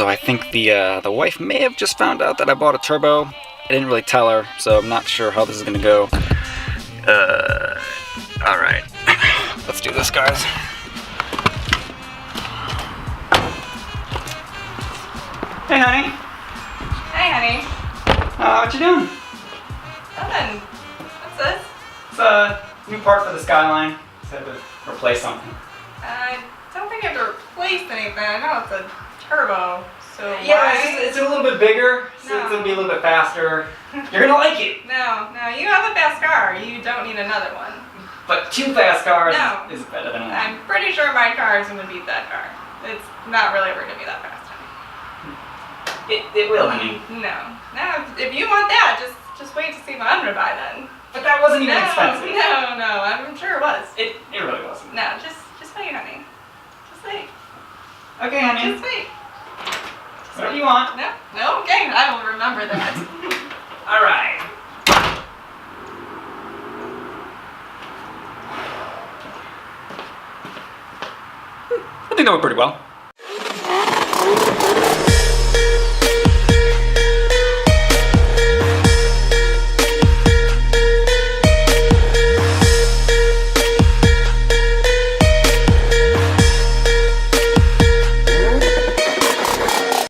So I think the wife may have just found out that I bought a turbo. I didn't really tell her, so I'm not sure how this is gonna go. Alright. Let's do this, guys. Hey, honey. Hey, honey. What you doing? Nothing. What's this? It's a new part for the Skyline. Just had to replace something. I don't think you have to replace anything. I know it's a turbo, so Yeah, why? it's a little bit bigger, so No. it's gonna be a little bit faster. You're gonna like it. No, you have a fast car. You don't need another one. But two fast cars No. is better than one. I'm pretty sure my car is going to beat that car. It's not really ever going to be that fast. It will, honey. No, if you want that, just wait to see what I'm going to buy then. But that wasn't even No, expensive. no, I'm sure it was. It really wasn't. No, just wait, honey. Just wait. Okay, honey. Just wait. What do you want? No, okay, I will remember that. All right. I think that went pretty well.